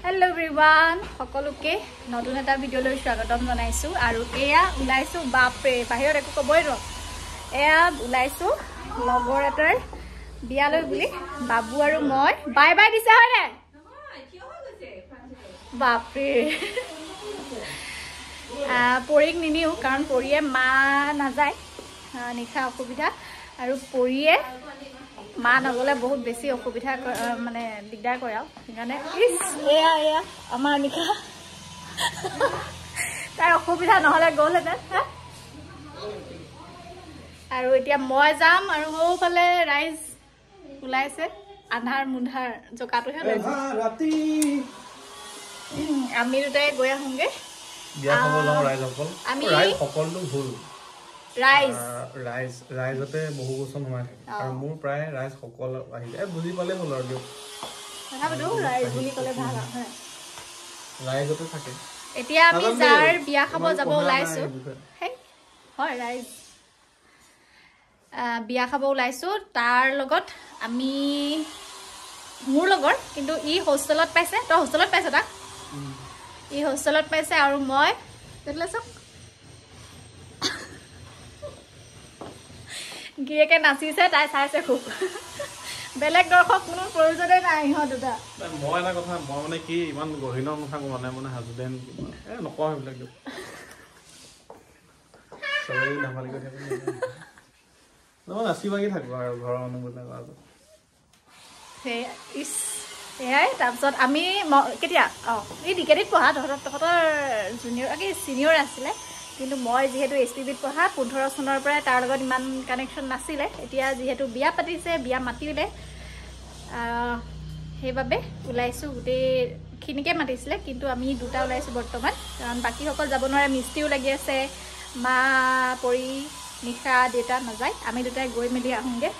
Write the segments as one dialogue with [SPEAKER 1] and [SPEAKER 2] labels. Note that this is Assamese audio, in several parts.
[SPEAKER 1] Hello everyone, সকলোকে নতুন এটা ভিডিওলৈ স্বাগতম জনাইছো আৰু এয়া উলাইছো বাপৰে বাহিৰত একো কবই ৰ এয়া উলাইছো লগৰ এটাৰ বিয়ালৈ বুলি বাবু আৰু মই বাই বাই দিছে হয় নে বাপৰে পৰীক নিনিও কাৰণ পৰীয়ে মা নাযায় নিখা অসুবিধা আৰু পৰীয়ে মা নগলে বহুত বেছি অসুবিধা মানে দিগদাৰ কৰে আৰু সেইকাৰণে এয়া আমাৰ নিখা তাৰ অসুবিধা নহলে গ'লহেঁতেন আৰু এতিয়া মই যাম আৰু সৌফালে ৰাইজ ওলাইছে আন্ধাৰ মুন্ধাৰ জকাটোহে ৰাতি আমি দুটাই গৈ আহোঁগে
[SPEAKER 2] বিয়া খাব যাওঁ ৰাইজসকল সকলো ভুল ৰাইজতে বহু বছৰ নোমাই থাকে আৰু মোৰ প্ৰায় ৰাইজ সকল আহিলে বুজি পালে হ'ল আৰু দিয়ক ৰাইজতে থাকে
[SPEAKER 1] এতিয়া আমি যাৰ বিয়া খাব যাব ওলাইছো হয় ৰাইজ বিয়া খাব ওলাইছো তাৰ লগত আমি মোৰ লগৰ কিন্তু ই হোষ্টেলত পাইছে তই হোষ্টেলত পাইছ তাক ই হোষ্টেলত পাইছে আৰু মই গিয়েকে নাচিছে তাই চাইছে খুব বেলেগ দৰ্শক কোনো প্ৰয়োজনে নাই ইহঁত দুটা
[SPEAKER 2] মই এটা কথা মই মানে কি ইমান গহীন নাথাকো মানে হাজবেণ্ড নকওঁ সেইবিলাক দিয়ক চবেই ধেমালি কৰি থাকো মই নাচি বাগি থাকো আৰু ঘৰৰ মানুহবিলাক আৰু
[SPEAKER 1] সেয়াই তাৰপিছত আমি কেতিয়া এই ডিকেডিত পঢ়া তহঁতৰ জুনিয়ৰ কি ছিনিয়ৰ আছিলে কিন্তু মই যিহেতু SPBত পঢ়া 15 চনৰ পৰাই তাৰ লগত ইমান কানেকশ্যন নাছিলে এতিয়া যিহেতু বিয়া পাতিছে বিয়া মাতিলে সেইবাবে ওলাইছোঁ গোটেইখিনিকে মাতিছিলে কিন্তু আমি দুটা ওলাইছোঁ বৰ্তমান কাৰণ বাকীসকল যাব নোৱাৰে মিস্ত্ৰীও লাগি আছে মা পৰি নিশা দেউতা নাযায় আমি দুটাই গৈ মেলি আহোঁগৈ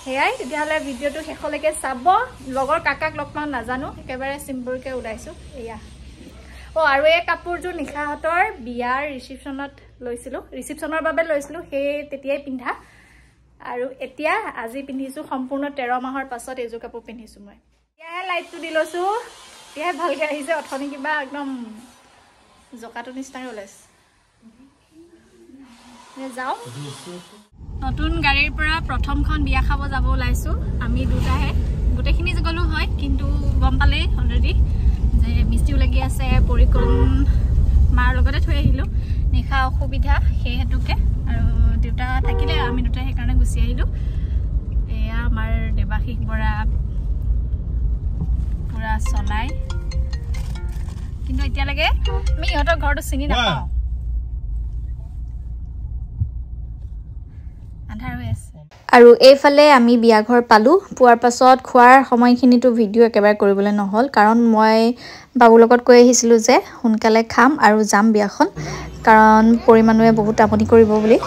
[SPEAKER 1] সেয়াই তেতিয়াহ'লে ভিডিঅ'টো শেষলৈকে চাব লগৰ কাকাক লগ পাওঁ নাজানো একেবাৰে চিম্পুলকৈ ওলাইছোঁ এয়া আৰু এই কাপোৰযোৰ নিশাহঁতৰ বিয়াৰ ৰিচিপশ্যনৰ বাবে লৈছিলোঁ সেই তেতিয়াই পিন্ধা আৰু এতিয়া আজি পিন্ধিছোঁ সম্পূৰ্ণ 13 মাহৰ পাছত এইযোৰ কাপোৰ পিন্ধিছোঁ মই এতিয়াহে লাইটটো দি লৈছোঁ এতিয়াহে ভালকৈ আহিছে অথনি কিবা একদম জকাটো নিচিনাকৈ ওলাইছে যাওঁ নতুন গাড়ীৰ পৰা প্ৰথমখন বিয়া খাব যাব ওলাইছোঁ আমি দুটাহে গোটেইখিনি গ'লো হয় কিন্তু গম পালেই অলৰেডি যে মিস্ত্ৰীও লাগি আছে পৰিকৰণ মাৰ লগতে থৈ আহিলোঁ নিশা অসুবিধা সেই হেতুকে আৰু দেউতা থাকিলে আমি দুটাই সেইকাৰণে গুচি আহিলোঁ এয়া আমাৰ দেৱাশীষ বৰা পূৰা চলাই কিন্তু এতিয়ালৈকে আমি ইহঁতৰ ঘৰটো চিনি নাপাওঁ আৰু এইফালে আমি বিয়া ঘৰ পালোঁ পোৱাৰ পাছত খোৱাৰ সময়খিনিতো ভিডিঅ' একেবাৰে কৰিবলৈ নহ'ল কাৰণ মই বাবুৰ লগত কৈ আহিছিলোঁ যে সোনকালে খাম আৰু যাম বিয়াখন কাৰণ পৰিমাণুৱে বহুত আমনি কৰিব বুলি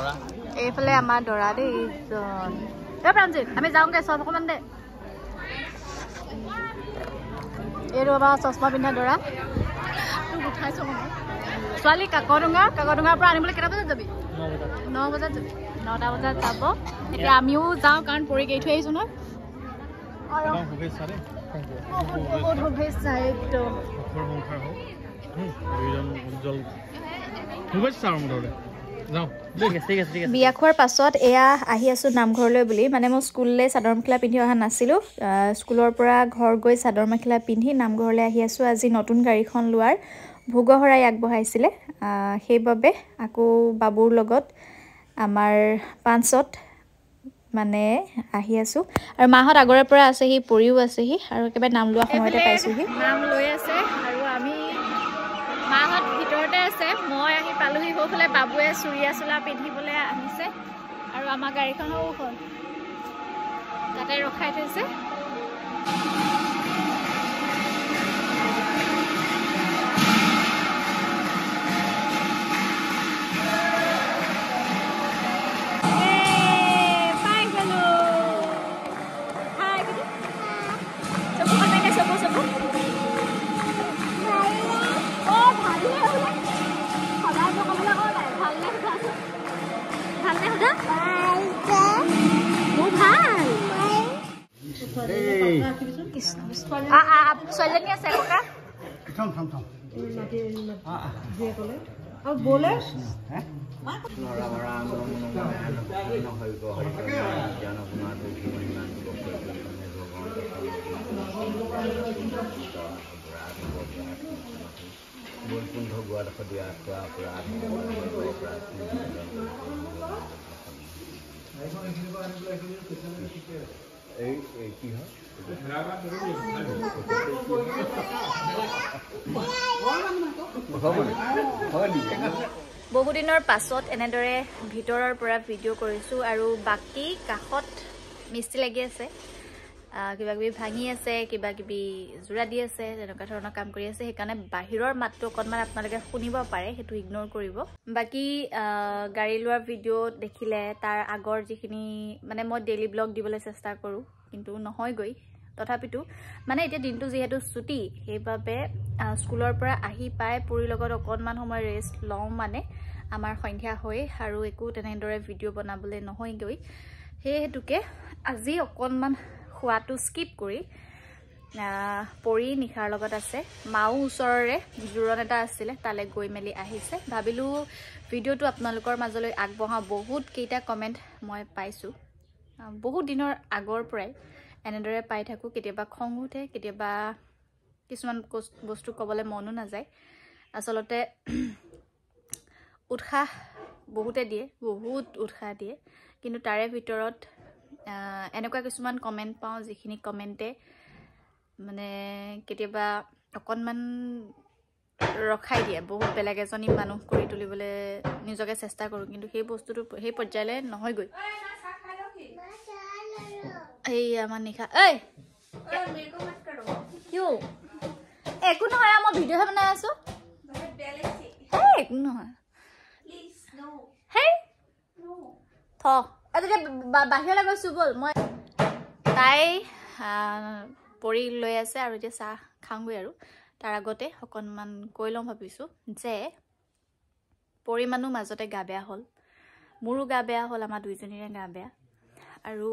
[SPEAKER 1] এইফালে আমাৰ দৰা দেই প্ৰাঞ্জিত আমি যাওঁগৈ চব অকণমান দে এইটো আমাৰ চশমা পিন্ধা দৰা তোক উঠাইছোঁ ছোৱালী কাকডোঙাৰ পৰা আনিবলৈ কেইটা বজাত যাবি 9 বজাত যাবি 9টা বজাত যাব এতিয়া আমিও যাওঁ কাৰণ পৰি গৈ থৈ আহিছোঁ ন বিয়া খোৱাৰ পাছত এয়া আহি আছোঁ নামঘৰলৈ বুলি মানে মই স্কুললৈ চাদৰ মেখেলা পিন্ধি অহা নাছিলোঁ স্কুলৰ পৰা ঘৰ গৈ চাদৰ মেখেলা পিন্ধি নামঘৰলৈ আহি আছোঁ আজি নতুন গাড়ীখন লোৱাৰ ভোগশৰাই আগবঢ়াইছিলে সেইবাবে আকৌ বাবুৰ লগত আমাৰ পাঞ্চত মানে আহি আছোঁ আৰু মাহঁত আগৰে পৰা আছেহি পৰিও আছেহি আৰু একেবাৰে নাম লোৱা সময়তে পাইছোঁহি নাম লৈ আছে আৰু আমি মাহঁত ভিতৰতে আছে মই আহি পালোহি সৌফালে বাবুৱে চুৰিয়া চোলা পিন্ধিবলৈ আহিছে আৰু আমাৰ গাড়ীখন হ'ল তাতে ৰখাই থৈছে ছোৱালীজনী আছে ককা
[SPEAKER 3] बोले বৈকুণ্ঠ গোৱাদশ দিয়া অপৰাধ এই কি হয়
[SPEAKER 1] বহুদিনৰ পাছত এনেদৰে ভিতৰৰ পৰা ভিডিঅ' কৰিছোঁ আৰু বাকী কাষত মিস্ত্ৰী লাগি আছে কিবা কিবি ভাঙি আছে কিবা কিবি জোৰা দি আছে তেনেকুৱা ধৰণৰ কাম কৰি আছে সেইকাৰণে বাহিৰৰ মাতটো অকণমান আপোনালোকে শুনিব পাৰে সেইটো ইগন'ৰ কৰিব বাকী গাড়ী লোৱাৰ ভিডিঅ' দেখিলে তাৰ আগৰ যিখিনি মানে মই ডেইলি ব্লগ দিবলৈ চেষ্টা কৰোঁ কিন্তু নহয়গৈ তথাপিতো মানে এতিয়া দিনটো যিহেতু ছুটি সেইবাবে স্কুলৰ পৰা আহি পাই পুৰীৰ লগত অকণমান সময় ৰেষ্ট লওঁ মানে আমাৰ সন্ধিয়া হয় আৰু একো তেনেদৰে ভিডিঅ' বনাবলৈ নহয়গৈ সেই হেতুকে আজি অকণমান খোৱাটো স্কিপ কৰি পৰি নিশাৰ লগত আছে মাও ওচৰৰে জোৰণ এটা আছিলে তালৈ গৈ মেলি আহিছে ভাবিলোঁ ভিডিঅ'টো আপোনালোকৰ মাজলৈ আগবঢ়াওঁ বহুত কেইটা কমেণ্ট মই পাইছোঁ বহুত দিনৰ আগৰ পৰাই এনেদৰে পাই থাকোঁ কেতিয়াবা খং উঠে কেতিয়াবা কিছুমান বস্তু ক'বলৈ মনো নাযায় আচলতে উৎসাহ বহুতে দিয়ে বহুত উৎসাহ দিয়ে কিন্তু তাৰে ভিতৰত এনেকুৱা কিছুমান কমেণ্ট পাওঁ যিখিনি কমেণ্টে মানে কেতিয়াবা অকণমান ৰখাই দিয়ে বহুত বেলেগ এজনী মানুহ কৰি তুলিবলৈ নিজকে চেষ্টা কৰোঁ কিন্তু সেই বস্তুটো সেই পৰ্যায়লৈ নহয়গৈ এই আমাৰ নিশা ঐ কিয় একো নহয় মই ভিডিঅ'হে বনাই আছোঁ একো নহয় হেই থ বাহিৰলৈ গৈছোঁ ব'ল মই তাই পৰি লৈ আছে আৰু এতিয়া চাহ খাওঁগৈ আৰু তাৰ আগতে অকণমান কৈ লওঁ ভাবিছোঁ যে পৰিমাণো মাজতে গা বেয়া হ'ল মোৰো গা বেয়া হ'ল আমাৰ দুইজনীৰে গা বেয়া আৰু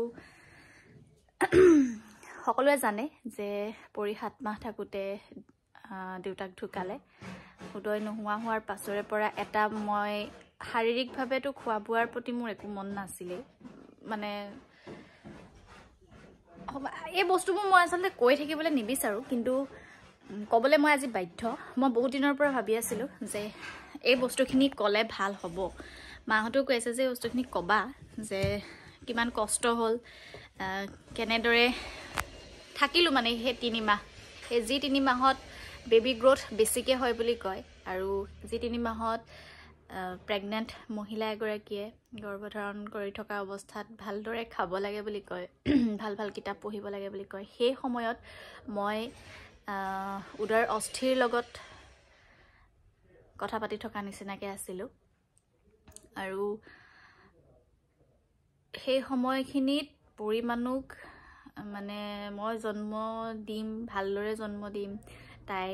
[SPEAKER 1] সকলোৱে জানে যে পৰি 7 মাহ থাকোঁতে দেউতাক ঢুকালে উদয় নোহোৱা হোৱাৰ পাছৰে পৰা এটা মই শাৰীৰিকভাৱেতো খোৱা বোৱাৰ প্ৰতি মোৰ একো মন নাছিলেই মানে এই বস্তুবোৰ মই আচলতে কৈ থাকিবলৈ নিবিচাৰোঁ কিন্তু ক'বলৈ মই আজি বাধ্য মই বহুত দিনৰ পৰা ভাবি আছিলোঁ যে এই বস্তুখিনি ক'লে ভাল হ'ব মাহঁতেও কৈ আছে যে এই বস্তুখিনি ক'বা যে কিমান কষ্ট হ'ল কেনেদৰে থাকিলোঁ মানে সেই 3 মাহ সেই যি 3 মাহত বেবী গ্ৰ'থ বেছিকৈ হয় বুলি কয় আৰু যি 3 মাহত প্ৰেগনেণ্ট মহিলা এগৰাকীয়ে গৰ্ভধাৰণ কৰি থকা অৱস্থাত ভালদৰে খাব লাগে বুলি কয় ভাল ভাল কিতাপ পঢ়িব লাগে বুলি কয় সেই সময়ত মই উদৰ অস্থিৰ লগত কথা পাতি থকা নিচিনাকৈ আছিলোঁ আৰু সেই সময়খিনিত পৰিমাণক মানে মই জন্ম দিম ভালদৰে জন্ম দিম তাই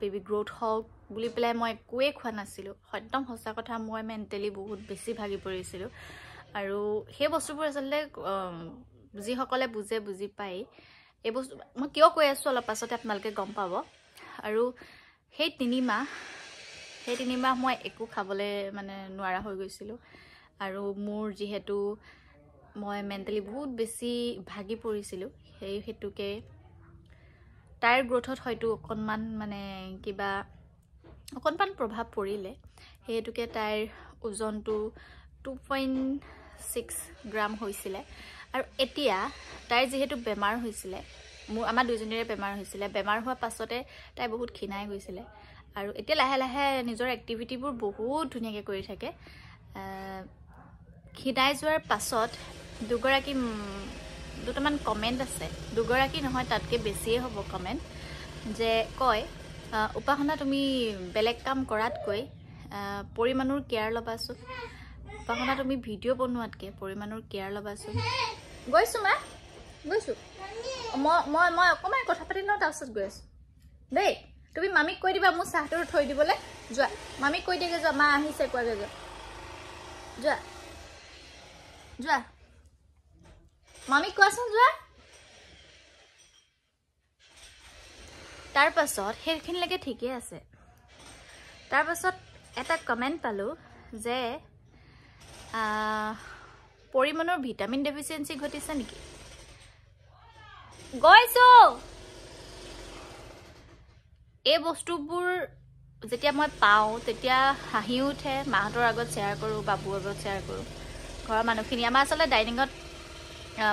[SPEAKER 1] বেবী গ্ৰ'থ হওক বুলি পেলাই মই একোৱেই খোৱা নাছিলোঁ একদম সঁচা কথা মই মেণ্টেলি বহুত বেছি ভাগি পৰিছিলোঁ আৰু সেই বস্তুবোৰ আচলতে যিসকলে বুজি পায় এই বস্তু মই কিয় কৈ আছোঁ অলপ পাছতে আপোনালোকে গম পাব আৰু সেই 3 মাহ মই একো খাবলৈ মানে নোৱাৰা হৈ গৈছিলোঁ আৰু মোৰ যিহেতু মই মেণ্টেলি বহুত বেছি ভাগি পৰিছিলোঁ সেই হেতুকে তাইৰ গ্ৰ'থত হয়তো অকণমান মানে কিবা অকণমান প্ৰভাৱ পৰিলে সেই হেতুকে তাইৰ ওজনটো 2.6 গ্ৰাম হৈছিলে আৰু এতিয়া তাইৰ যিহেতু বেমাৰ হৈছিলে আমাৰ দুইজনীৰে বেমাৰ হৈছিলে বেমাৰ হোৱাৰ পাছতে তাই বহুত ক্ষীণাই গৈছিলে আৰু এতিয়া লাহে লাহে নিজৰ এক্টিভিটিবোৰ বহুত ধুনীয়াকৈ কৰি থাকে ক্ষীণাই যোৱাৰ পাছত দুটামান কমেণ্ট আছে দুগৰাকী নহয় তাতকৈ বেছিয়ে হ'ব কমেণ্ট যে কয় উপাসনা তুমি বেলেগ কাম কৰাতকৈ পৰিমাণৰ কেয়াৰ ল'বাচোন উপাসনা তুমি ভিডিঅ' বনোৱাতকৈ পৰিমাণৰ কেয়াৰ ল'বাচোন গৈছোঁ মা গৈছোঁ মই অকণমান কথা পাতি লওঁ তাৰপিছত গৈ আছোঁ দেই তুমি মামীক কৈ দিবা মোৰ চাহটো থৈ দিবলৈ যোৱা মামীক কৈ দিয়েগৈ যোৱা মা আহিছে কোৱাগৈ যোৱা যোৱা মামীক কোৱাচোন যোৱা তাৰ পাছত সেইখিনিলৈকে ঠিকেই আছে তাৰ পাছত এটা কমেন্ট পালো যে পৰিমাণৰ ভিটামিন ডেফিচিয়েন্সি ঘটিছে নেকি গৈছো এই বস্তুবোৰ যেতিয়া মই পাওঁ তেতিয়া হাঁহি উঠে মাহঁতৰ আগত শ্বেয়াৰ কৰোঁ বাবুৰ আগত শ্বেয়াৰ কৰোঁ ঘৰৰ মানুহখিনি আমাৰ আচলতে ডাইনিঙত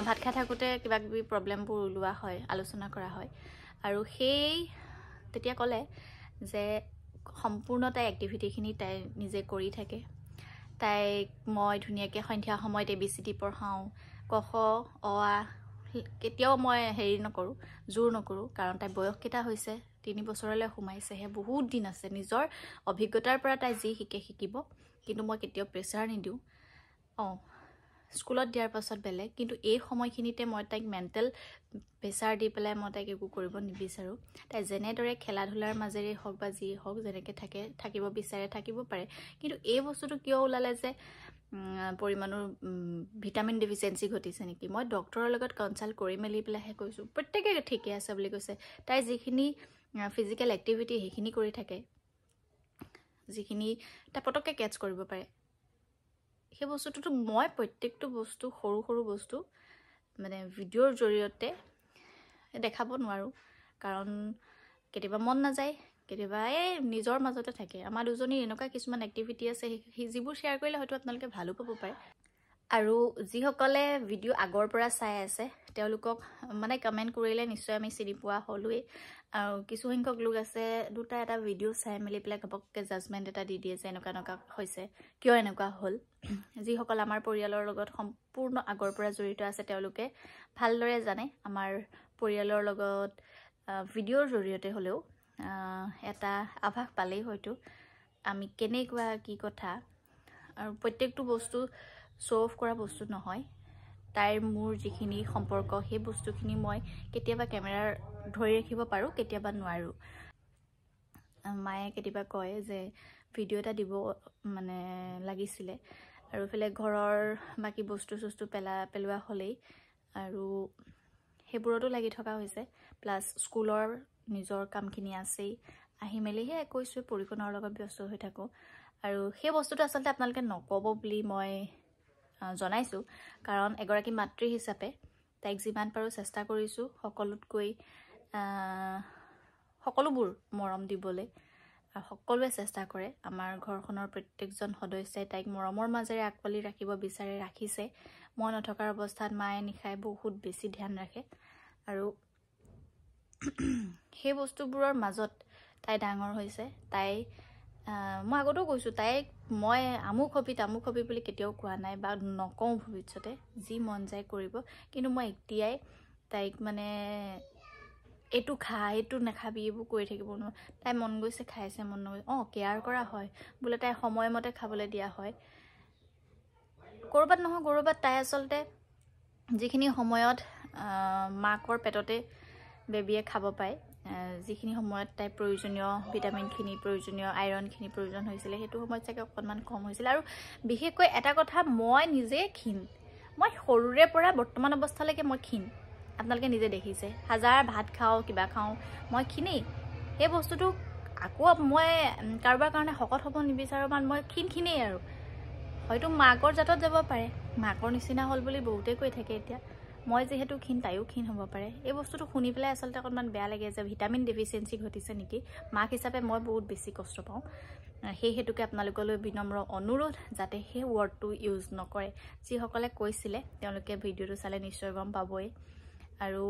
[SPEAKER 1] ভাত খাই থাকোঁতে কিবা কিবি প্ৰব্লেমবোৰ ওলোৱা হয় আলোচনা কৰা হয় আৰু সেই তেতিয়া ক'লে যে সম্পূৰ্ণ তাই এক্টিভিটিখিনি তাই নিজে কৰি থাকে তাইক মই ধুনীয়াকৈ সন্ধিয়া সময়ত ABCD পঢ়াওঁ ক খ অ আ কেতিয়াও মই হেৰি নকৰোঁ জোৰ নকৰোঁ কাৰণ তাই বয়স কেইটা হৈছে 3 বছৰলৈ সোমাইছেহে বহুত দিন আছে নিজৰ অভিজ্ঞতাৰ পৰা তাই যি শিকে শিকিব কিন্তু মই কেতিয়াও প্ৰেছাৰ নিদিওঁ স্কুলত দিয়াৰ পাছত বেলেগ কিন্তু এই সময়খিনিতে মই তাইক মেণ্টেল প্ৰেছাৰ দি পেলাই মই তাইক একো কৰিব নিবিচাৰোঁ তাই যেনেদৰে খেলা ধূলাৰ মাজেৰে হওক বা যি হওক যেনেকৈ থাকিব বিচাৰে থাকিব পাৰে কিন্তু এই বস্তুটো কিয় ওলালে যে পৰিমাণৰ ভিটামিন ডেফিচিয়েন্সি ঘটিছে নেকি মই ডক্টৰৰ লগত কনচাল্ট কৰি মেলি পেলাইহে কৈছোঁ প্ৰত্যেকে ঠিকে আছে বুলি কৈছে তাই যিখিনি ফিজিকেল এক্টিভিটি সেইখিনি কৰি থাকে যিখিনি তাই পটককৈ কেটচ কৰিব পাৰে সেই বস্তুটোতো মই প্ৰত্যেকটো বস্তু সৰু সৰু বস্তু মানে ভিডিঅ'ৰ জৰিয়তে দেখাব নোৱাৰোঁ কাৰণ কেতিয়াবা মন নাযায় কেতিয়াবা নিজৰ মাজতে থাকে আমাৰ দুজনীৰ এনেকুৱা কিছুমান এক্টিভিটি আছে যিবোৰ শ্বেয়াৰ কৰিলে হয়তো আপোনালোকে ভালো পাব পাৰে আৰু যিসকলে ভিডিঅ' আগৰ পৰা চাই আছে তেওঁলোকক মানে কমেণ্ট কৰিলে নিশ্চয় আমি চিনি পোৱা হ'লোৱেই আৰু কিছুসংখ্যক লোক আছে দুটা এটা ভিডিঅ' চাই মেলি পেলাই ঘপককৈ জাজমেণ্ট এটা দি দিয়ে যে এনেকুৱা হৈছে কিয় এনেকুৱা হ'ল যিসকল আমাৰ পৰিয়ালৰ লগত সম্পূৰ্ণ আগৰ পৰা জড়িত আছে তেওঁলোকে ভালদৰে জানে আমাৰ পৰিয়ালৰ লগত ভিডিঅ'ৰ জৰিয়তে হ'লেও এটা আভাস পালেই হয়তো আমি কেনেকুৱা কি কথা আৰু প্ৰত্যেকটো বস্তু শ্ব' অফ কৰা বস্তু নহয় তাইৰ মোৰ যিখিনি সম্পৰ্ক সেই বস্তুখিনি মই কেতিয়াবা কেমেৰাৰ ধৰি ৰাখিব পাৰোঁ কেতিয়াবা নোৱাৰোঁ মায়ে কেতিয়াবা কয় যে ভিডিঅ' এটা দিব মানে লাগিছিলে আৰু ইফালে ঘৰৰ বাকী বস্তু পেলোৱা হ'লেই আৰু সেইবোৰতো লাগি থকা হৈছে প্লাছ স্কুলৰ নিজৰ কামখিনি আছেই আহি মেলিহে কৈছোঁ পৰিকণৰ লগত ব্যস্ত হৈ থাকোঁ আৰু সেই বস্তুটো আচলতে আপোনালোকে নক'ব বুলি মই জনাইছোঁ কাৰণ এগৰাকী মাতৃ হিচাপে তাইক যিমান পাৰোঁ চেষ্টা কৰিছোঁ সকলোতকৈ সকলোবোৰ মৰম দিবলৈ আৰু সকলোৱে চেষ্টা কৰে আমাৰ ঘৰখনৰ প্ৰত্যেকজন সদস্যই তাইক মৰমৰ মাজেৰে আকোৱালি ৰাখিব বিচাৰে ৰাখিছে মই নথকাৰ অৱস্থাত মায়ে নিশাই বহুত বেছি ধ্যান ৰাখে আৰু সেই বস্তুবোৰৰ মাজত তাই ডাঙৰ হৈছে তাই মই আগতেও কৈছোঁ তাইক মই আমুক হবি বুলি কেতিয়াও কোৱা নাই বা নকওঁ ভৱিষ্যতে যি মন যায় কৰিব কিন্তু মই এতিয়াই তাইক মানে এইটো খা এইটো নাখাবি এইবোৰ কৰি থাকিব নোৱাৰোঁ তাই মন গৈছে খাইছে মন নগৈছে কেয়াৰ কৰা হয় বোলে তাই সময়মতে খাবলৈ দিয়া হয় ক'ৰবাত নহয় ক'ৰবাত তাই আচলতে যিখিনি সময়ত মাকৰ পেটতে বেবীয়ে খাব পায় যিখিনি সময়ত তাই প্ৰয়োজনীয় ভিটামিনখিনি প্ৰয়োজনীয় আইৰণখিনি প্ৰয়োজন হৈছিলে সেইটো সময়ত চাগে অকণমান কম হৈছিলে আৰু বিশেষকৈ এটা কথা মই নিজে ক্ষীণ মই সৰুৰে পৰা বৰ্তমান অৱস্থালৈকে মই ক্ষীণ আপোনালোকে নিজে দেখিছে হাজাৰ ভাত খাওঁ কিবা খাওঁ মই ক্ষীণেই সেই বস্তুটো আকৌ মই কাৰোবাৰ কাৰণে শকত হ'ব নিবিচাৰোঁ মানে মই ক্ষীণেই আৰু হয়তো মাকৰ জাতত যাব পাৰে মাকৰ নিচিনা হ'ল বুলি বহুতেই কৈ থাকে এতিয়া মই যিহেতু ক্ষীণ তাইও ক্ষীণ হ'ব পাৰে এই বস্তুটো শুনি পেলাই আচলতে অকণমান বেয়া লাগে যে ভিটামিন ডেফিচিয়েন্সি ঘটিছে নেকি মাক হিচাপে মই বহুত বেছি কষ্ট পাওঁ সেই হেতুকে আপোনালোকলৈ বিনম্ৰ অনুৰোধ যাতে সেই ৱৰ্ডটো ইউজ নকৰে যিসকলে কৈছিলে তেওঁলোকে ভিডিঅ'টো চালে নিশ্চয় গম পাবই আৰু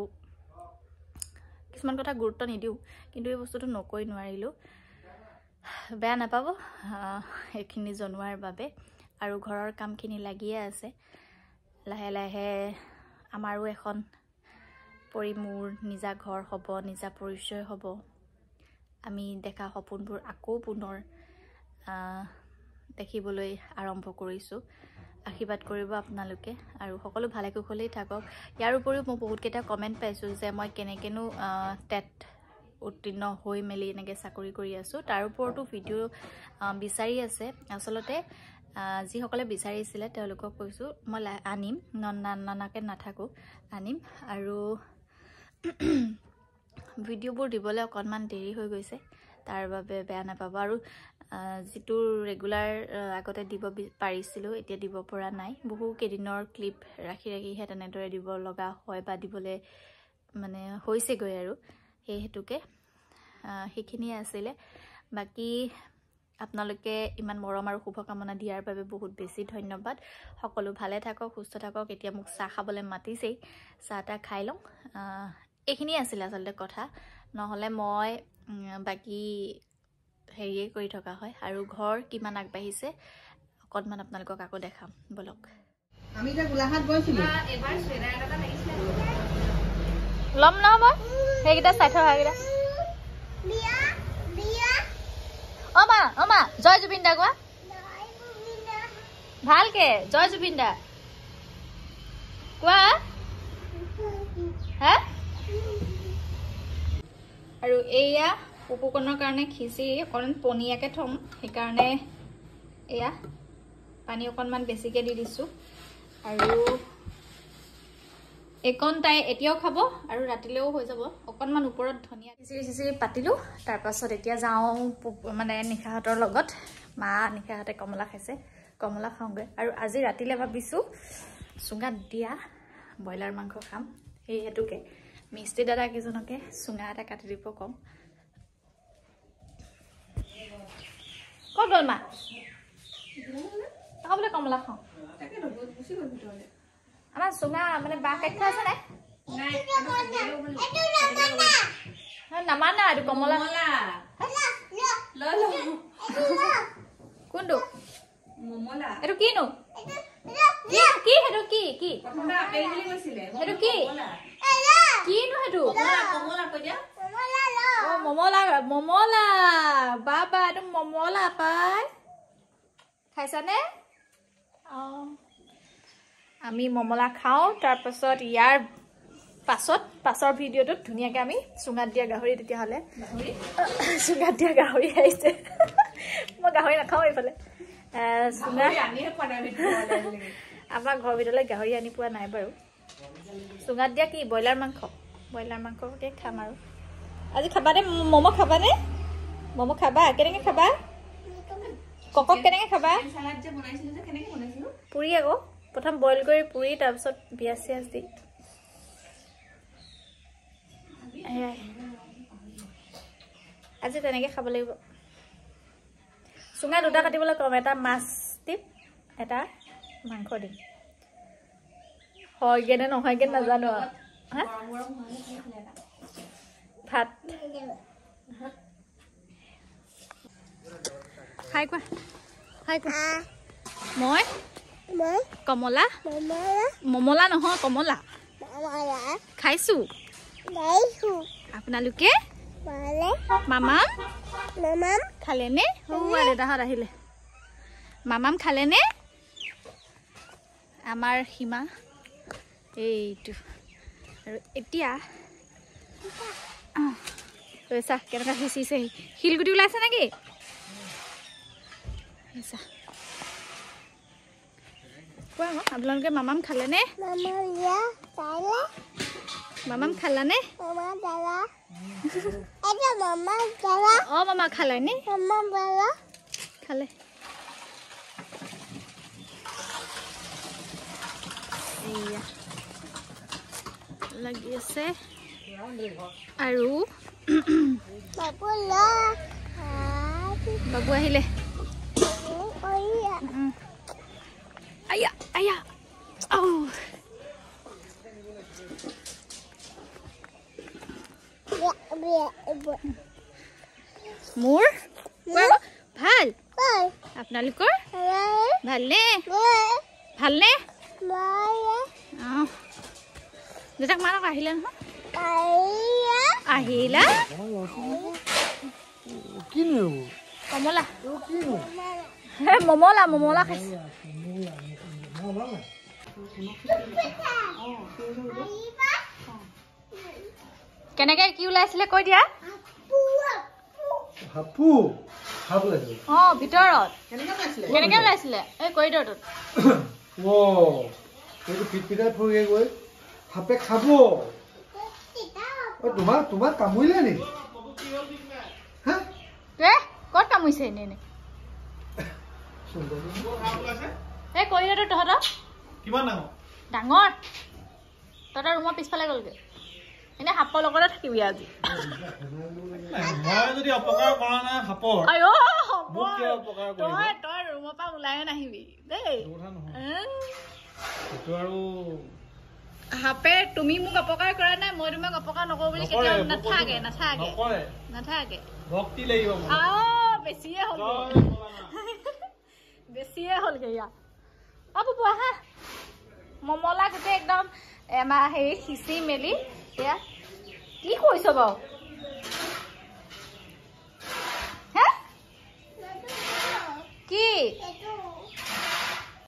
[SPEAKER 1] কিছুমান কথা গুৰুত্ব নিদিওঁ কিন্তু এই বস্তুটো নকৈ নোৱাৰিলোঁ বেয়া নাপাব এইখিনি জনোৱাৰ বাবে আৰু ঘৰৰ কামখিনি লাগিয়ে আছে লাহে লাহে আমাৰো এখন মোৰ নিজা ঘৰ হ'ব নিজা পৰিচয় হ'ব আমি দেখা সপোনবোৰ আকৌ পুনৰ দেখিবলৈ আৰম্ভ কৰিছোঁ আশীৰ্বাদ কৰিব আপোনালোকে আৰু সকলো ভালে কুশলেই থাকক ইয়াৰ উপৰিও মই বহুতকেইটা কমেণ্ট পাইছোঁ যে মই কেনেকৈনো টেট উত্তীৰ্ণ হৈ মেলি এনেকৈ চাকৰি কৰি আছোঁ তাৰ ওপৰতো ভিডিঅ' বিচাৰি আছে আচলতে যিসকলে বিচাৰিছিলে তেওঁলোকক কৈছোঁ মই আনিম নানাকৈ নাথাকোঁ আনিম আৰু ভিডিঅ'বোৰ দিবলৈ অকণমান দেৰি হৈ গৈছে, তাৰ বাবে বেয়া নাপাব। আৰু যিটো ৰেগুলাৰ আগতে দিব পাৰিছিলোঁ এতিয়া দিব পৰা নাই। বহু কেইদিনৰ ক্লিপ ৰাখি ৰাখিহে তেনেদৰে দিব লগা হয় বা দিবলৈ মানে হৈছেগৈ আৰু সেই হেতুকে সেইখিনিয়ে আছিলে। বাকী আপোনালোকে ইমান মৰম আৰু শুভকামনা দিয়াৰ বাবে বহুত বেছি ধন্যবাদ। সকলো ভালে থাকক, সুস্থ থাকক। এতিয়া মোক চাহ খাবলৈ মাতিছেই, চাহ তাহ খাই লওঁ। এইখিনিয়ে আছিলে আচলতে কথা, নহ'লে মই বাকী হেৰিয়ে কৰি থকা হয়। আৰু ঘৰ কিমান আগবাঢ়িছে অকণমান আপোনালোকক আকৌ দেখাম বলক।
[SPEAKER 4] আমি যে গোলাঘাট গৈছিলোঁ
[SPEAKER 1] এবাৰ চুৱেটাৰ এটা লাগিছিলে, ল'ম ন মই সেইকেইটা চাই থোৱা সেইকেইটা। অমা জয় জুবিন দা কোৱা ভালকে, জয় জুবিন দা কোৱা। হা আৰু এয়া পপুকৰ্ণৰ কাৰণে খিচিৰি অকণমান পনীয়াকৈ থ'ম, সেইকাৰণে এয়া পানী অকণমান বেছিকৈ দি দিছোঁ। আৰু এইকণ তাই এতিয়াও খাব আৰু ৰাতিলৈও হৈ যাব। অকণমান ওপৰত ধনিয়া খিচিৰি পাতিলোঁ। তাৰপাছত এতিয়া যাওঁ মানে নিশাহঁতৰ লগত। মা নিশাহঁতে কমলা খাইছে, কমলা খাওঁগৈ। আৰু আজি ৰাতিলৈ ভাবিছোঁ চুঙাত দিয়া ব্ৰইলাৰ মাংস খাম। সেই হেতুকে মিস্ত্ৰী দাদা কেইজনকে চুঙা এটা কাটি দিব কম। ক'ত গ'ল মা? বোলে কমলা খাওঁ। আমাৰ চুঙা মানে বাঁহ কাটি থোৱা আছে নাই? নামানা এইটো কমলা। কোনটো এইটো কিনো? কি সেইটো কি কি সেইটো কি কিনো সেইটো? মমলা মমলা বাবা, এইটো মমলা পাই খাইছানে? আমি মমলা খাওঁ। তাৰপাছত ইয়াৰ পাছৰ ভিডিঅ'টোত ধুনীয়াকৈ আমি চুঙাত দিয়া গাহৰি, তেতিয়াহ'লে চুঙাত দিয়া গাহৰি আহিছে। মই গাহৰি নাখাওঁ এইফালে। আমাৰ ঘৰৰ ভিতৰলৈ গাহৰি আনি পোৱা নাই বাৰু। চুঙাত দিয়া কি ব্ৰইলাৰ মাংসকে খাম। আৰু আজি খাবানে ম'ম' খাবানে? ম'ম' খাবা? কেনেকৈ খাবা? ককক কেনেকৈ খাবা? পুৰি আকৌ প্ৰথম বইল কৰি পুৰি, তাৰপিছত পিঁয়াজ চিয়াজ দি। আজি তেনেকৈ খাব লাগিব। চুঙা দুটা কাটিবলৈ কম, এটা মাছ দিম, এটা মাংস দিম। হয়গৈ নে নহয়গৈ নাজানো আৰু। ভাত খাই কোৱা। মই কমলা, মমলা নহয় কমলা খাইছোঁ। আপোনালোকে মামাম খালেনে? দেউতাহঁত আহিলে। মামাম খালেনে? আমাৰ সীমা এইটো। আৰু এতিয়া চাহ কেনেকুৱা সিঁচিছে, শিলগুটি ওলাইছে নেকি? কোৱা আকৌ আপোনালোকে মামাম খালেনে? মামাম খালানে? মামা খালেনে? খালে। এয়া লাগি আছে। আৰু বাবু আহিলে। আয়া আয়া মোৰ ভাল। আপোনালোকৰ ভালনে? ভালনে? দেউতাক মানক আহিলে নহয়। আহিলা কমলা মমলা খাইছে। কেনেকে কি ওলাইছিলে কৈ দিয়া। ভিতৰত কেনেকে ওলাইছিলে এই কৰিডৰটোত।
[SPEAKER 5] পিটপিটাই ফুৰি গৈ সাপে খাব। তোমাক কামুৰিলে নেকি হা
[SPEAKER 1] ক'ত কামুৰিছে এনে এই কৰিলে তহঁতৰ
[SPEAKER 2] কিমান
[SPEAKER 1] ডাঙৰ তহঁতৰ ৰুমৰ পিছফালে গ'লগে এনে সাপৰ লগতে থাকিবি আজি
[SPEAKER 2] মই যদি অপকাৰ কৰা নাই সাপৰ
[SPEAKER 1] তই ৰুমৰ পৰা ওলাই নাহিবি দেই
[SPEAKER 2] আৰু
[SPEAKER 1] সাপে তুমি মোক অপকাৰ কৰা নাই মই তোমাক অপকাৰ নকৰো বুলি কেতিয়াও নাথাকে
[SPEAKER 2] ভক্তি লাগিব
[SPEAKER 1] বেছিয়ে হ'লগে ইয়া বাবু আহা মমলা গোটেই একদম হেৰি সিঁচি মেলি এয়া কি কৰিছ বাৰু কি